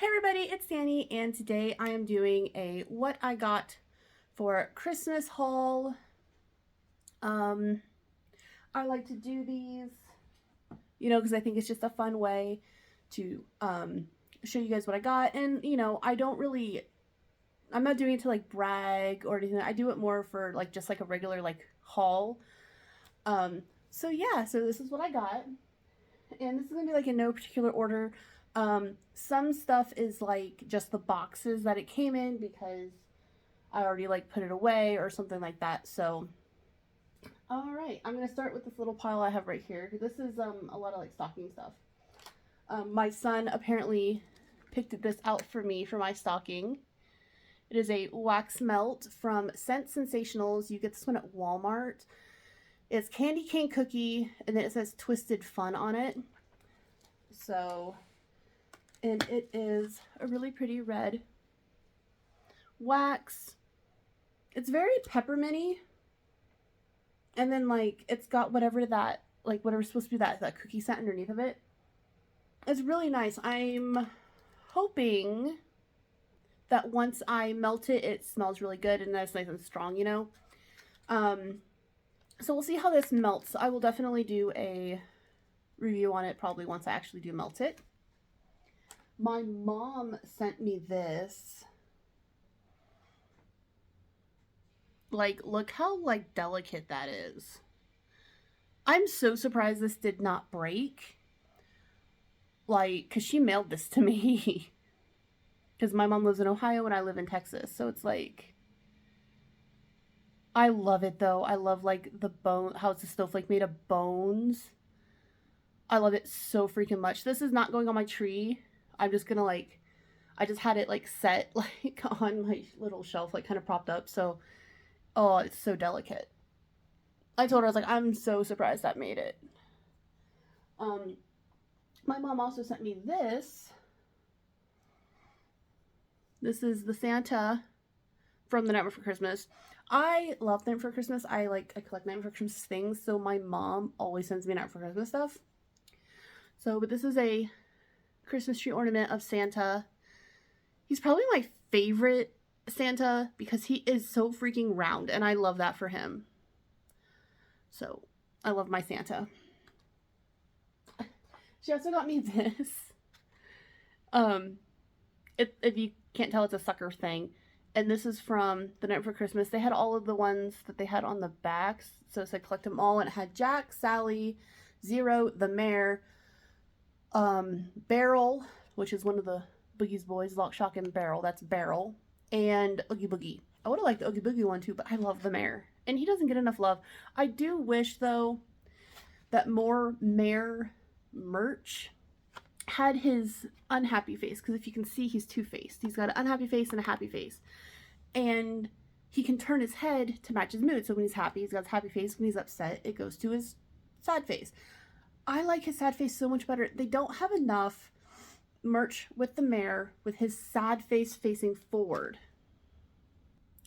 Hey everybody, it's Danny, and today I am doing a what I got for Christmas haul. Um, I like to do these, because I think it's just a fun way to show you guys what I got. And I'm not doing it to like brag or anything. I do it more for like just like a regular like haul. Um, so this is what I got, and this is gonna be like in no particular order. Some stuff is like just the boxes that it came in because I already like put it away or something like that. So, all right, I'm gonna start with this little pile I have right here. This is a lot of like stocking stuff. My son apparently picked this out for me for my stocking. It is a wax melt from Scent Sensationals. You get this one at Walmart. It's candy cane cookie, and then it says Twisted Fun on it. So, and it is a really pretty red wax. It's very pepperminty, and then like it's got whatever's supposed to be that cookie scent underneath of it. It's really nice. I'm hoping that once I melt it, it smells really good and that's nice and strong. Um, so we'll see how this melts. I will definitely do a review on it probably once I actually do melt it. My mom sent me this. Like, look how like delicate that is. I'm so surprised this did not break. Like, because she mailed this to me. Because my mom lives in Ohio and I live in Texas. So it's like, I love it though. I love like the bone, how it's a snowflake made of bones. I love it so freaking much. This is not going on my tree. I'm just gonna like, I just had it like set like on my little shelf, like kind of propped up. So, oh, it's so delicate. I told her, I was like, I'm so surprised that made it. My mom also sent me this. This is the Santa from The Nightmare Before Christmas. I love The Nightmare Before Christmas. I collect Nightmare Before Christmas things, so my mom always sends me Nightmare Before Christmas stuff. So, but this is a Christmas tree ornament of Santa. He's probably my favorite Santa because he is so freaking round, and I love that for him. So, I love my Santa. She also got me this. If you can't tell, it's a sucker thing. And this is from The Night Before Christmas. They had all of the ones that they had on the backs. So it said collect them all. And it had Jack, Sally, Zero, the Mayor, Barrel, which is one of the Boogie's boys, Lock, Shock, and Barrel. That's Barrel. And Oogie Boogie. I would have liked the Oogie Boogie one too, but I love the Mayor. And he doesn't get enough love. I do wish, though, that more Mayor merch had his unhappy face, because if you can see, he's two-faced. He's got an unhappy face and a happy face, and he can turn his head to match his mood. So when he's happy, he's got his happy face. When he's upset, it goes to his sad face. I like his sad face so much better. They don't have enough merch with the Mayor with his sad face facing forward,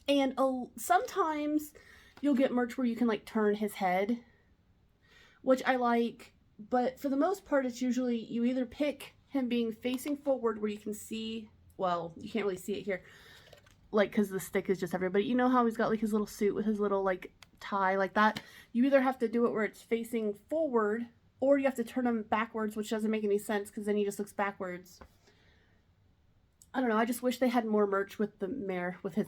and sometimes you'll get merch where you can like turn his head, which I like. But for the most part, it's usually you either pick him being facing forward where you can see, well, you can't really see it here, like, because the stick is just everywhere. But you know how he's got like his little suit with his little like tie like that? You either have to do it where it's facing forward, or you have to turn him backwards, which doesn't make any sense because then he just looks backwards. I don't know. I just wish they had more merch with the Mayor with his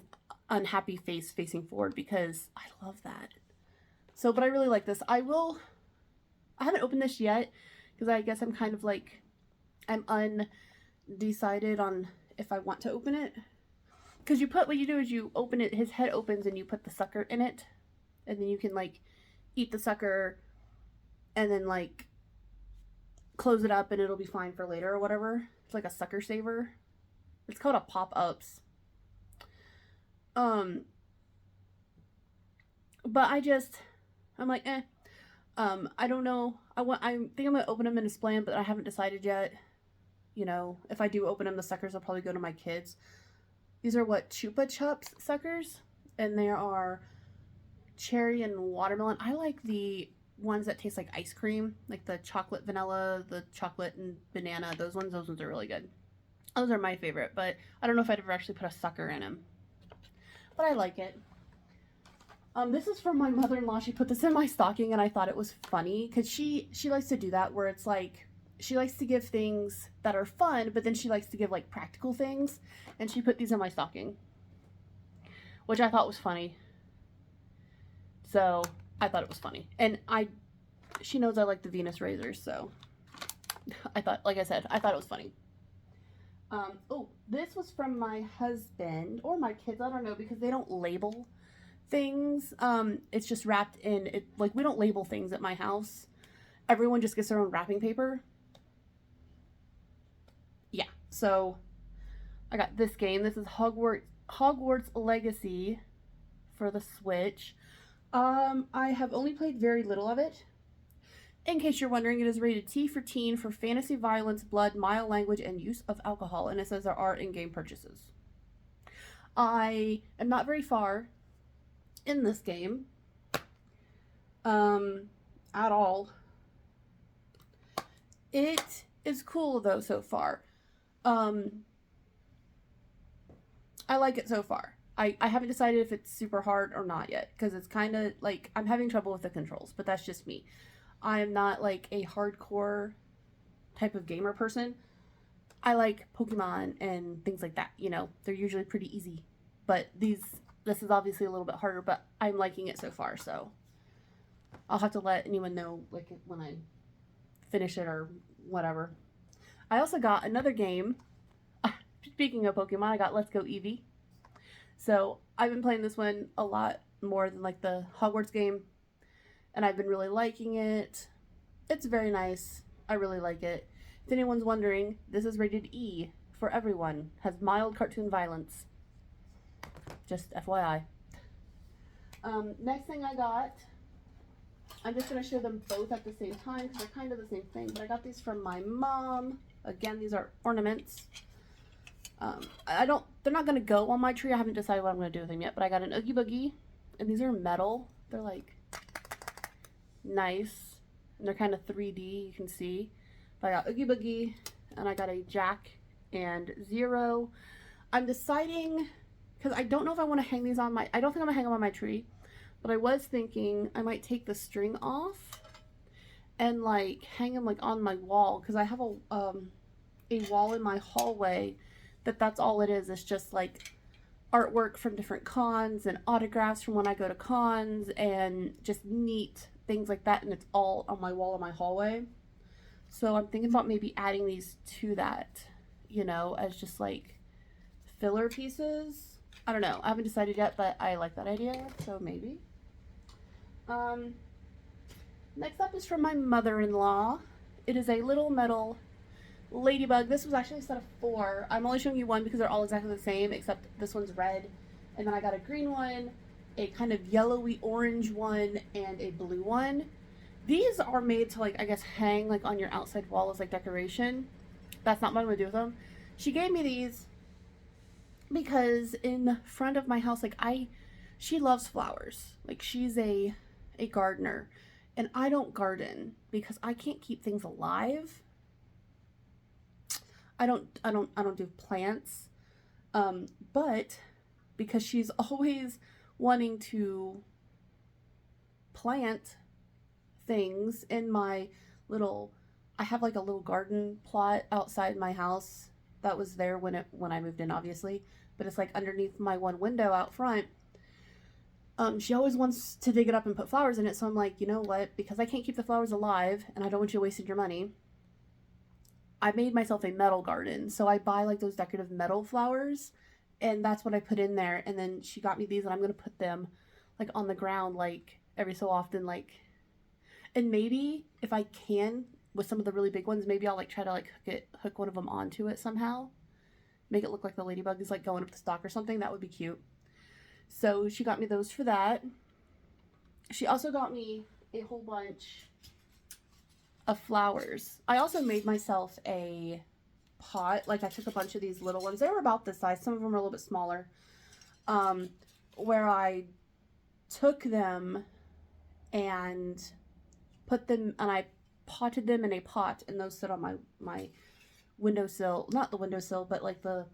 unhappy face facing forward, because I love that. So, but I really like this. I haven't opened this yet because I guess I'm kind of like, I'm undecided on if I want to open it. Because what you do is you open it, his head opens, and you put the sucker in it. And then you can like eat the sucker and then like close it up and it'll be fine for later or whatever. It's like a sucker saver. It's called a Pop-Ups. But I'm like, eh. I don't know. I think I'm gonna open them and display them, but I haven't decided yet. If I do open them, the suckers will probably go to my kids. These are what, Chupa Chups suckers, and they are cherry and watermelon. I like the ones that taste like ice cream, like the chocolate vanilla, the chocolate and banana. Those ones are really good. Those are my favorite, but I don't know if I'd ever actually put a sucker in them. But I like it. This is from my mother-in-law. She put this in my stocking, and I thought it was funny because she likes to do that where it's like she likes to give things that are fun, but then she likes to give like practical things, and she put these in my stocking, which I thought was funny. So I thought it was funny, and she knows I like the Venus razors, so I thought, like I said, I thought it was funny. Oh, this was from my husband or my kids. I don't know because they don't label things. It's just wrapped in it. Like, we don't label things at my house. Everyone just gets their own wrapping paper. Yeah, so I got this game. This is Hogwarts Legacy for the Switch. I have only played very little of it. In case you're wondering, it is rated T for teen for fantasy, violence, blood, mild language, and use of alcohol. And it says there are in-game purchases. I am not very far in this game. At all. It is cool, though, so far. I like it so far. I haven't decided if it's super hard or not yet, because it's kind of like, I'm having trouble with the controls, but that's just me. I am not like a hardcore type of gamer person. I like Pokemon and things like that, you know. They're usually pretty easy. But this is obviously a little bit harder, but I'm liking it so far, so I'll have to let anyone know like when I finish it or whatever. I also got another game. Speaking of Pokemon, I got Let's Go Eevee. So I've been playing this one a lot more than like the Hogwarts game, and I've been really liking it. It's very nice. I really like it. If anyone's wondering, this is rated E for everyone. Has mild cartoon violence. Just FYI. Next thing I got, I'm just going to show them both at the same time because they're kind of the same thing, but I got these from my mom. Again, these are ornaments. They're not going to go on my tree. I haven't decided what I'm going to do with them yet, but I got an Oogie Boogie, and these are metal. They're like nice, and they're kind of 3D, you can see. But I got Oogie Boogie, and I got a Jack and Zero. I'm deciding, because I don't know if I want to hang these on I don't think I'm going to hang them on my tree, but I was thinking I might take the string off and like hang them like on my wall, because I have a wall in my hallway that's all it is. It's just like artwork from different cons and autographs from when I go to cons and just neat things like that, and it's all on my wall in my hallway. So I'm thinking about maybe adding these to that, you know, as just like filler pieces. I don't know. I haven't decided yet, but I like that idea, so maybe. Next up is from my mother-in-law. It is a little metal ladybug. This was actually a set of 4. I'm only showing you one because they're all exactly the same, except this one's red. And then I got a green one, a kind of yellowy orange one, and a blue one. These are made to, like, I guess hang like on your outside wall as like decoration. That's not what I'm gonna do with them. She gave me these because in front of my house, like, she loves flowers. Like, she's a gardener, and I don't garden because I can't keep things alive. I don't do plants. But because she's always wanting to plant things in my little, I have like a little garden plot outside my house that was there when I moved in, obviously, but it's like underneath my one window out front. She always wants to dig it up and put flowers in it, so I'm like, you know what, because I can't keep the flowers alive and I don't want you wasting your money, I made myself a metal garden. So I buy like those decorative metal flowers, and that's what I put in there. And then she got me these, and I'm going to put them like on the ground like every so often, like, and maybe if I can with some of the really big ones, maybe I'll like try to like hook one of them onto it somehow, make it look like the ladybug is like going up the stalk or something. That would be cute. So she got me those for that. She also got me a whole bunch of flowers. I also made myself a pot. Like, I took a bunch of these little ones. They were about this size. Some of them are a little bit smaller. Where I took them and put them, and I potted them in a pot, and those sit on my windowsill, not the windowsill, but like the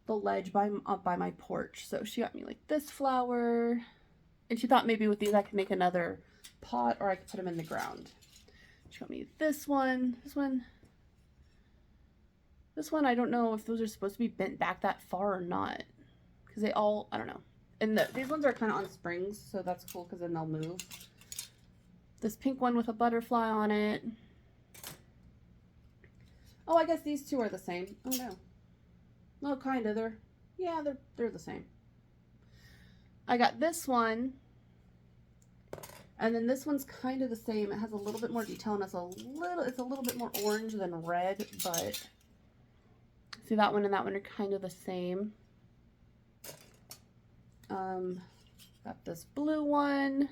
ledge by my porch. So she got me like this flower, and she thought maybe with these I could make another pot, or I could put them in the ground. She got me this one, this one. I don't know if those are supposed to be bent back that far or not, because they all, I don't know. And these ones are kind of on springs, so that's cool because then they'll move. This pink one with a butterfly on it. Oh, I guess these two are the same. Oh no. No, kind of. They're the same. I got this one, and then this one's kind of the same. It has a little bit more detail, and it's a little bit more orange than red, but see, that one and that one are kind of the same. Got this blue one.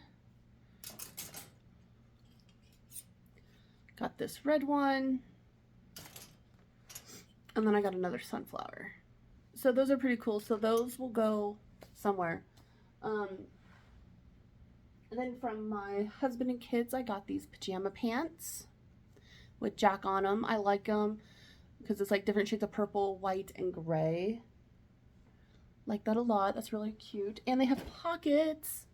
Got this red one. And then I got another sunflower. So those are pretty cool. So those will go somewhere. And then from my husband and kids, I got these pajama pants with Jack on them. I like them because it's like different shades of purple, white, and gray. Like that a lot. That's really cute. And they have pockets.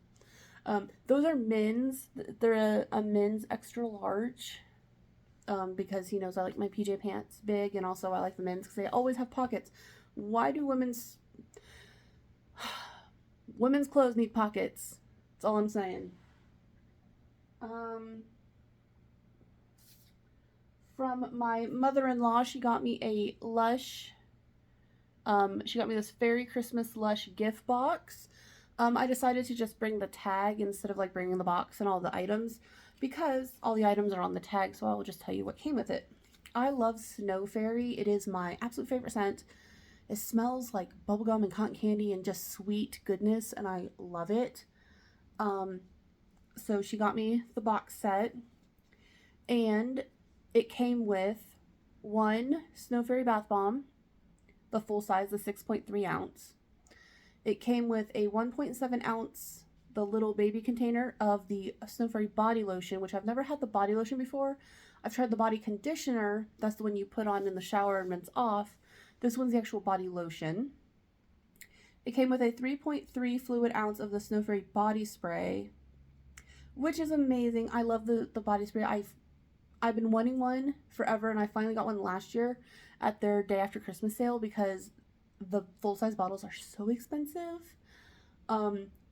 Those are men's. They're a men's extra large. Because he knows I like my PJ pants big, and also I like the men's because they always have pockets. Why do women's clothes need pockets? That's all I'm saying. From my mother-in-law, she got me a Lush. She got me this Fairy Christmas Lush gift box. I decided to just bring the tag instead of like bringing the box and all the items, because all the items are on the tag, so I will just tell you what came with it. I love Snow Fairy. It is my absolute favorite scent. It smells like bubblegum and cotton candy and just sweet goodness, and I love it. So she got me the box set, and it came with one Snow Fairy bath bomb, the full size, the 6.3 ounce. It came with a 1.7 ounce, the little baby container of the Snow Fairy body lotion, which I've never had the body lotion before. I've tried the body conditioner. That's the one you put on in the shower and rinse off. This one's the actual body lotion. It came with a 3.3 fluid ounce of the Snow Fairy body spray, which is amazing. I love the body spray. I've been wanting one forever, and I finally got one last year at their day after Christmas sale because the full-size bottles are so expensive.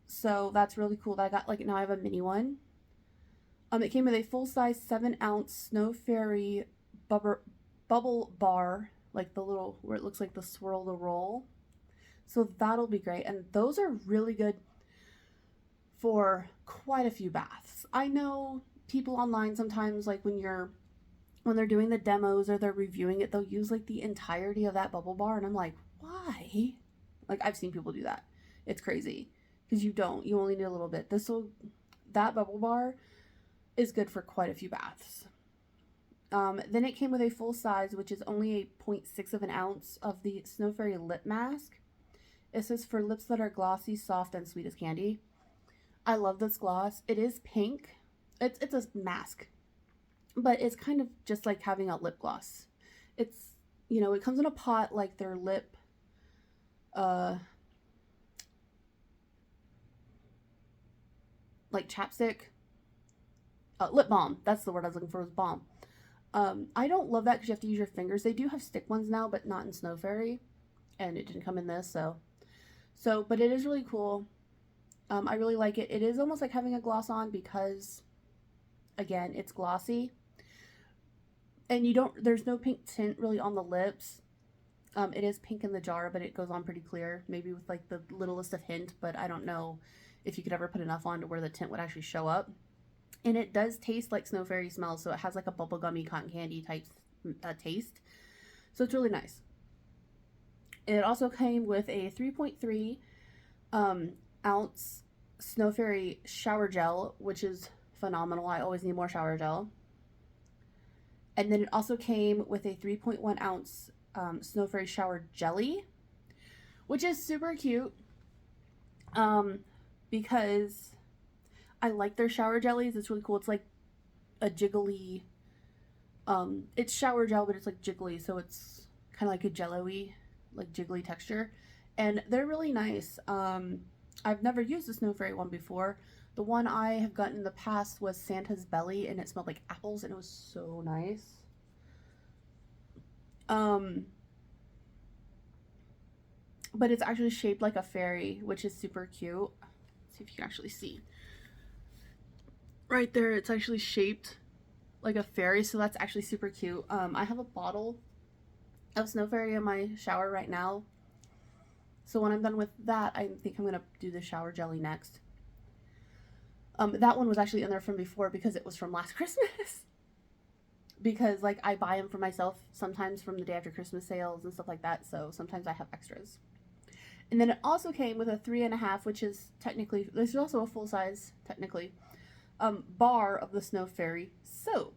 So that's really cool that I got, like, now I have a mini one. It came with a full-size 7-ounce Snow Fairy bubble bar, like the little, where it looks like the swirl, the roll. So that'll be great. And those are really good for quite a few baths. I know people online sometimes, like when they're doing the demos or they're reviewing it, they'll use like the entirety of that bubble bar, and I'm like, why? Like, I've seen people do that. It's crazy because you only need a little bit. That bubble bar is good for quite a few baths. Then it came with a full size, which is only a 0.6 of an ounce, of the Snow Fairy lip mask. It says for lips that are glossy, soft, and sweet as candy. I love this gloss. It is pink. It's a mask, but it's kind of just like having a lip gloss. It's, it comes in a pot like their lip, like chapstick, lip balm. That's the word I was looking for, was balm. I don't love that because you have to use your fingers. They do have stick ones now, but not in Snow Fairy, and it didn't come in this, but it is really cool. I really like it. It is almost like having a gloss on because, again, it's glossy. And there's no pink tint really on the lips. It is pink in the jar, but it goes on pretty clear. Maybe with like the littlest of hint, but I don't know if you could ever put enough on to where the tint would actually show up. And it does taste like Snow Fairy smells, so it has like a bubblegummy cotton candy type taste. So it's really nice. It also came with a 3.3 ounce Snow Fairy shower gel, which is phenomenal. I always need more shower gel. And then it also came with a 3.1 ounce Snow Fairy shower jelly, which is super cute because I like their shower jellies. It's really cool. It's like a jiggly, it's shower gel, but it's like jiggly, so it's kind of like a jello-y, like jiggly texture. And they're really nice. I've never used the Snow Fairy one before. The one I have gotten in the past was Santa's Belly, and it smelled like apples, and it was so nice. But it's actually shaped like a fairy, which is super cute. Let's see if you can actually see. Right there, it's actually shaped like a fairy, so that's actually super cute. I have a bottle of Snow Fairy in my shower right now. So when I'm done with that, I think I'm going to do the shower jelly next. That one was actually in there from before because it was from last Christmas. Because, like, I buy them for myself sometimes from the day after Christmas sales and stuff like that, so sometimes I have extras. And then it also came with a 3.5, which is technically, this is also a full size, technically, bar of the Snow Fairy soap.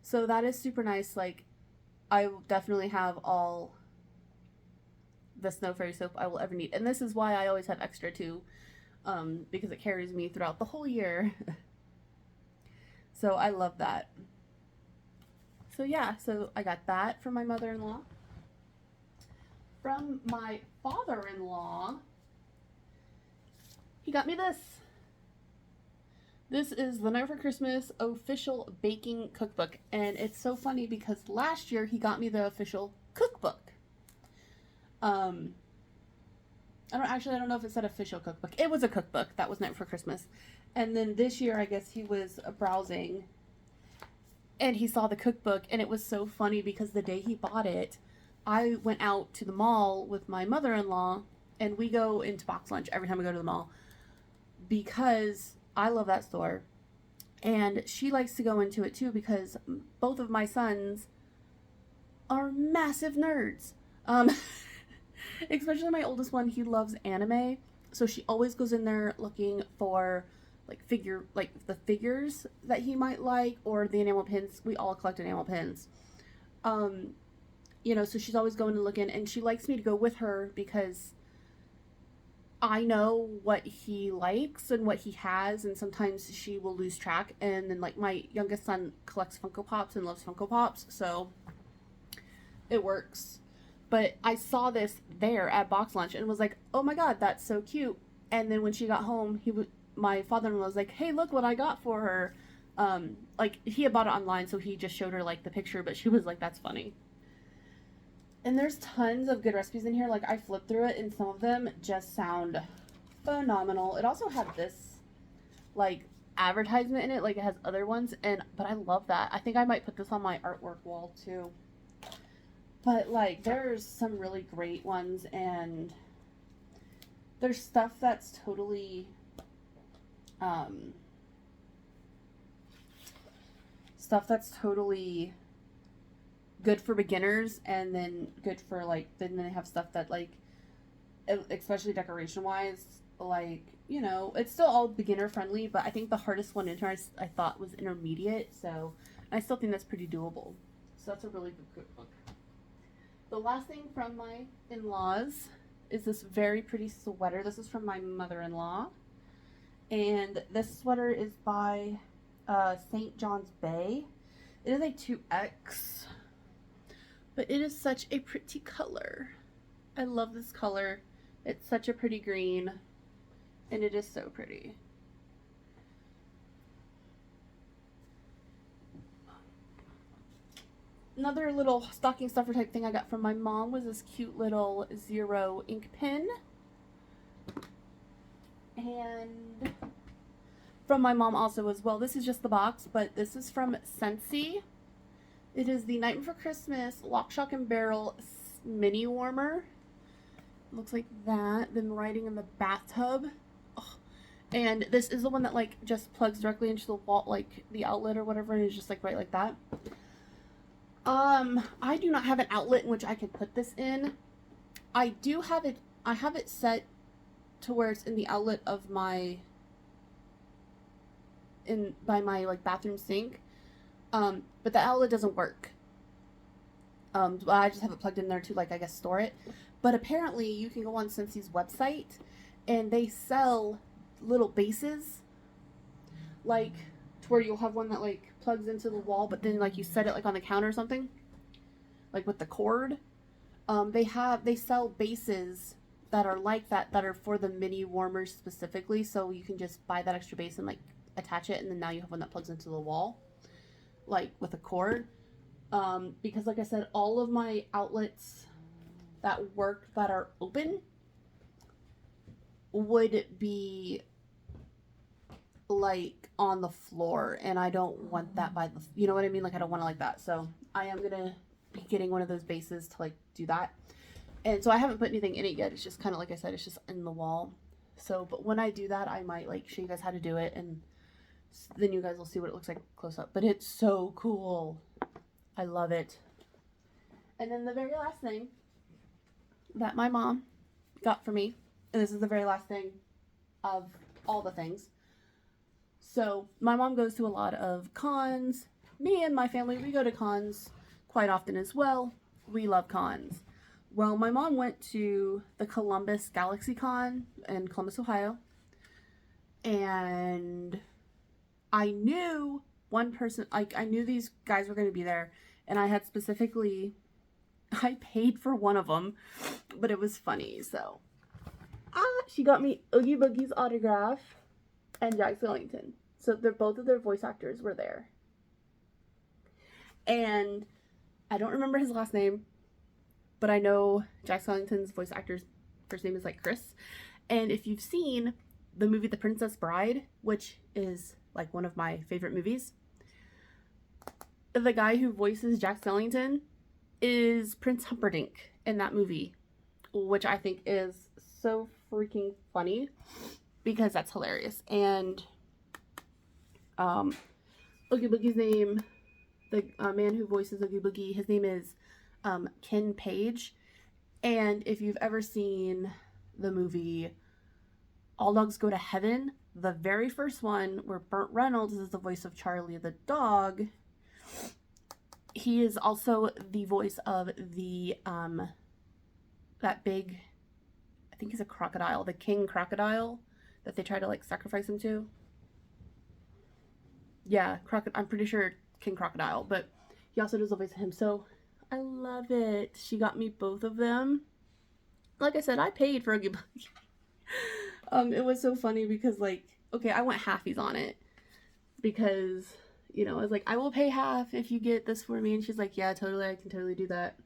So that is super nice. Like, I will definitely have all the Snow Fairy soap I will ever need. And this is why I always have extra too, because it carries me throughout the whole year. So I love that. So yeah, so I got that from my mother-in-law. From my father-in-law, he got me this. This is the Night for Christmas official baking cookbook. And it's so funny because last year he got me the official cookbook. I don't know if it said official cookbook. It was a cookbook. That was Night for Christmas. And then this year, I guess he was browsing and he saw the cookbook, and it was so funny because the day he bought it, I went out to the mall with my mother-in-law, and we go into Box Lunch every time we go to the mall because I love that store. And she likes to go into it too because both of my sons are massive nerds. Especially my oldest one, he loves anime, so she always goes in there looking for the figures that he might like, or the enamel pins. We all collect enamel pins. So she's always going to look in, and she likes me to go with her because I know what he likes and what he has, and sometimes she will lose track. And then, like, my youngest son collects Funko Pops and loves Funko Pops, so it works. But I saw this there at Box Lunch and was like, oh my god, that's so cute. And then when she got home, my father-in-law was like, hey, look what I got for her. He had bought it online, so he just showed her, like, the picture, but she was like, that's funny. And there's tons of good recipes in here. Like, I flipped through it, and some of them just sound phenomenal. It also had this, like, advertisement in it. Like, it has other ones, but I love that. I think I might put this on my artwork wall, too. But, like, there's some really great ones, and there's stuff that's totally, good for beginners, and then good for, like, then they have stuff that, like, especially decoration-wise, like, it's still all beginner-friendly, but I think the hardest one in here I thought was intermediate, so I still think that's pretty doable. So that's a really good cookbook. The last thing from my in-laws is this very pretty sweater. This is from my mother-in-law. And this sweater is by St. John's Bay. It is a 2X. But it is such a pretty color. I love this color. It's such a pretty green. And it is so pretty. Another little stocking stuffer type thing I got from my mom was this cute little Zero ink pen. And from my mom also as well. This is just the box, but this is from Scentsy. It is the Night Before Christmas Lock, Shock, and Barrel mini warmer. It looks like that. Then writing in the bathtub. Oh. And this is the one that, like, just plugs directly into the wall, like the outlet or whatever, and it's just like right like that. I do not have an outlet in which I can put this in. I have it set to where it's in the outlet of by my, like, bathroom sink. But the outlet doesn't work. But I just have it plugged in there to, like, I guess, store it. But apparently you can go on Scentsy's website and they sell little bases, like, to where you'll have one that, like, plugs into the wall, but then, like, you set it, like, on the counter or something, like with the cord. They sell bases that are like that, that are for the mini warmers specifically, so you can just buy that extra base and like attach it, and then now you have one that plugs into the wall, like with a cord. Because like I said, all of my outlets that work that are open would be like on the floor, and I don't want that by the, you know what I mean, like I don't want it like that. So I am gonna be getting one of those bases to like do that. And so I haven't put anything in it yet. It's just kind of like I said, it's just in the wall. So but when I do that, I might like show you guys how to do it, and then you guys will see what it looks like close up. But it's so cool. I love it. And then the very last thing that my mom got for me, and this is the very last thing of all the things. So my mom goes to a lot of cons. Me and my family, we go to cons quite often as well. We love cons. Well, my mom went to the Columbus Galaxy Con in Columbus, Ohio. And I knew one person, like I knew these guys were going to be there. And I had specifically, I paid for one of them, but it was funny. So, she got me Oogie Boogie's autograph and Jack Skellington. So they're both of their voice actors were there. And I don't remember his last name, but I know Jack Skellington's voice actor's first name is like Chris. And if you've seen the movie The Princess Bride, which is like one of my favorite movies, the guy who voices Jack Skellington is Prince Humperdinck in that movie, which I think is so freaking funny because that's hilarious. And Oogie Boogie's name, the man who voices Oogie Boogie, his name is Ken Page. And if you've ever seen the movie All Dogs Go to Heaven, the very first one where Burt Reynolds is the voice of Charlie the dog, he is also the voice of the that big, I think he's a crocodile, the king crocodile that they try to like sacrifice him to. Yeah, I'm pretty sure King Crocodile, but he also does the voice of him. So I love it. She got me both of them. Like I said, I paid for Oogie Boogie. It was so funny because like, okay, I went halfies on it because, you know, I was like, I will pay half if you get this for me. And she's like, yeah, totally, I can totally do that.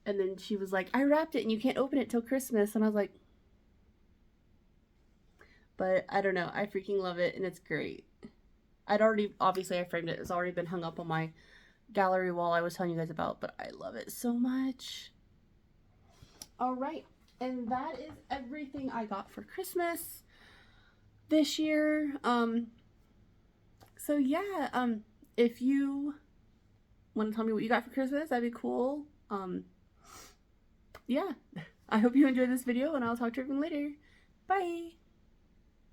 And then she was like, I wrapped it and you can't open it till Christmas. And I was like, but I don't know, I freaking love it and it's great. Obviously I framed it. It's already been hung up on my gallery wall I was telling you guys about, but I love it so much. All right. And that is everything I got for Christmas this year. So yeah, if you want to tell me what you got for Christmas, that'd be cool. Yeah, I hope you enjoyed this video and I'll talk to everyone later. Bye.